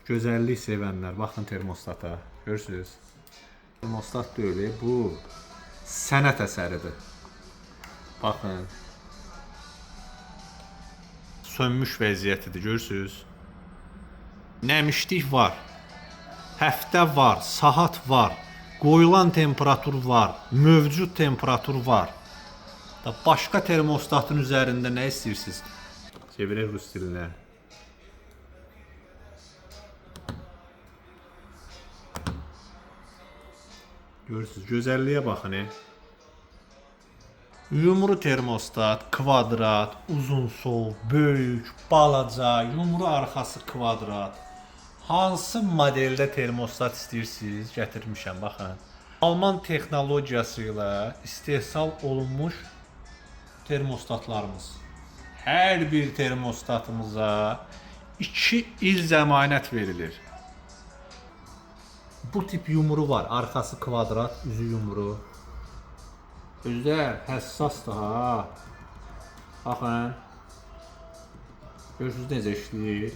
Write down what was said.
Gözəllik sevənlər, baxın termostata. Görürsünüz? Termostat deyil, bu sənət əsəridir. Baxın. Sönmüş vəziyyətidir, görürsünüz? Nəmişlik var. Həftə var, saat var. Qoyulan temperatur var. Mövcud temperatur var. Başqa termostatın üzərində nə istəyirsiniz? Çevirək rus dilinə. Görürsünüz, gözəlliyə baxın. Yumru termostat, kvadrat, uzunsov, böyük, balaca, yumru arxası kvadrat. Hansı modeldə termostat istəyirsiniz? Gətirmişəm, baxın. Alman texnologiyası ilə istehsal olunmuş termostatlarımız. Hər bir termostatımıza 2 il zəmanət verilir. Bu tip yumru var. Arxası kvadrat, üzü yumru. Özü də həssasdır ha. Baxın. Görürsünüz necə işləyir.